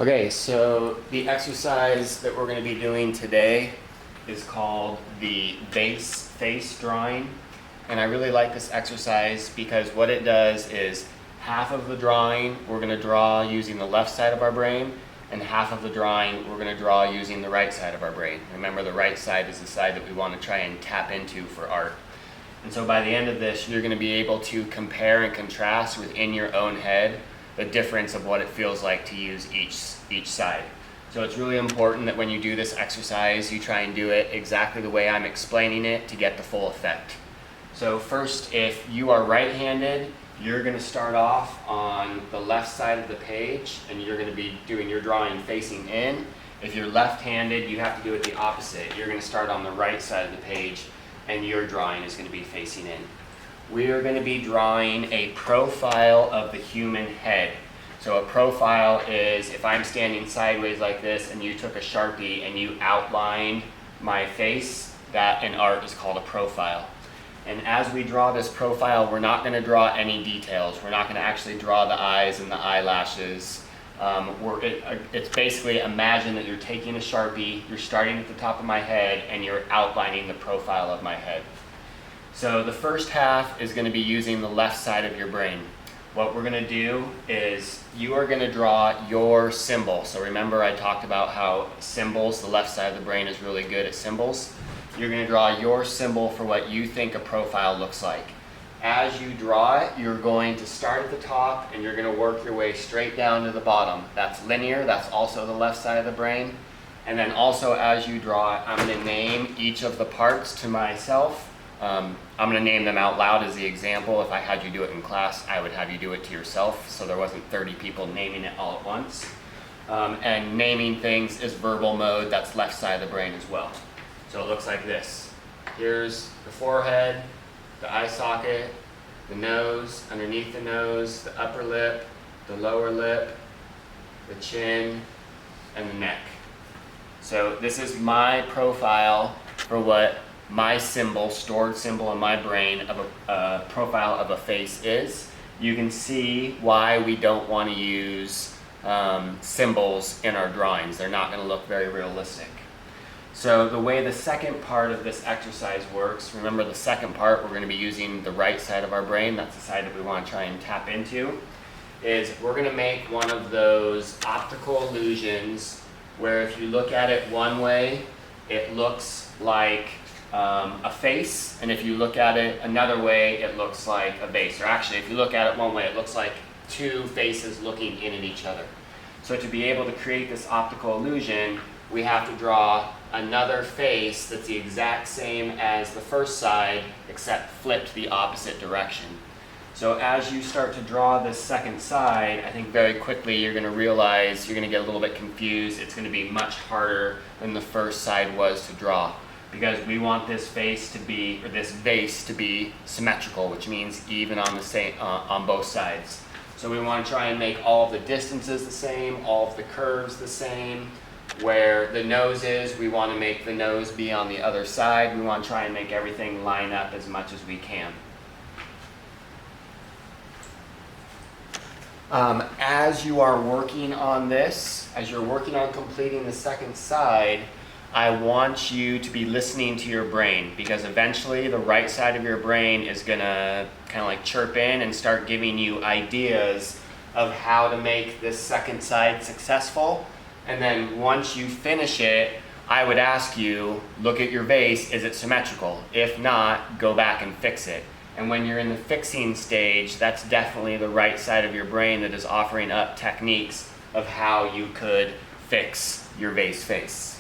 Okay, so the exercise that we're going to be doing today is called the Vase-Face drawing. And I really like this exercise because what it does is half of the drawing we're going to draw using the left side of our brain, and half of the drawing we're going to draw using the right side of our brain. Remember, the right side is the side that we want to try and tap into for art. And so by the end of this, you're going to be able to compare and contrast within your own head the difference of what it feels like to use each side. So it's really important that when you do this exercise, you try and do it exactly the way I'm explaining it to get the full effect. So first, if you are right-handed, you're going to start off on the left side of the page and you're going to be doing your drawing facing in. If you're left-handed, you have to do it the opposite. You're going to start on the right side of the page and your drawing is going to be facing in. We are going to be drawing a profile of the human head. So a profile is if I'm standing sideways like this and you took a Sharpie and you outlined my face, that in art is called a profile. And as we draw this profile, we're not going to draw any details. We're not going to actually draw the eyes and the eyelashes. It's basically imagine that you're taking a Sharpie, you're starting at the top of my head, and you're outlining the profile of my head. So the first half is going to be using the left side of your brain. What we're going to do is you are going to draw your symbol. So remember I talked about how symbols, the left side of the brain is really good at symbols. You're going to draw your symbol for what you think a profile looks like. As you draw it, you're going to start at the top and you're going to work your way straight down to the bottom. That's linear, that's also the left side of the brain. And then also as you draw it, I'm going to name each of the parts to myself. I'm going to name them out loud as the example. If I had you do it in class, I would have you do it to yourself so there wasn't 30 people naming it all at once. And naming things is verbal mode, that's left side of the brain as well. So it looks like this. Here's the forehead, the eye socket, the nose, underneath the nose, the upper lip, the lower lip, the chin, and the neck. So this is my profile for what my symbol, stored symbol in my brain of a profile of a face is. You can see why we don't want to use symbols in our drawings. They're not going to look very realistic. So the way the second part of this exercise works, remember the second part we're going to be using the right side of our brain, that's the side that we want to try and tap into, is we're going to make one of those optical illusions where if you look at it one way, it looks like a face, and if you look at it another way, it looks like a vase. Or actually, if you look at it one way, it looks like two faces looking in at each other. So to be able to create this optical illusion, we have to draw another face that's the exact same as the first side, except flipped the opposite direction. So as you start to draw this second side, I think very quickly you're going to realize you're going to get a little bit confused. It's going to be much harder than the first side was to draw, because we want this face to be, or this vase to be symmetrical, which means even on the same, on both sides. So we want to try and make all of the distances the same, all of the curves the same. Where the nose is, we want to make the nose be on the other side. We want to try and make everything line up as much as we can. As you are working on this, as you're working on completing the second side, I want you to be listening to your brain, because eventually the right side of your brain is going to kind of like chirp in and start giving you ideas of how to make this second side successful. And then once you finish it, I would ask you, look at your vase, is it symmetrical? If not, go back and fix it. And when you're in the fixing stage, that's definitely the right side of your brain that is offering up techniques of how you could fix your vase face.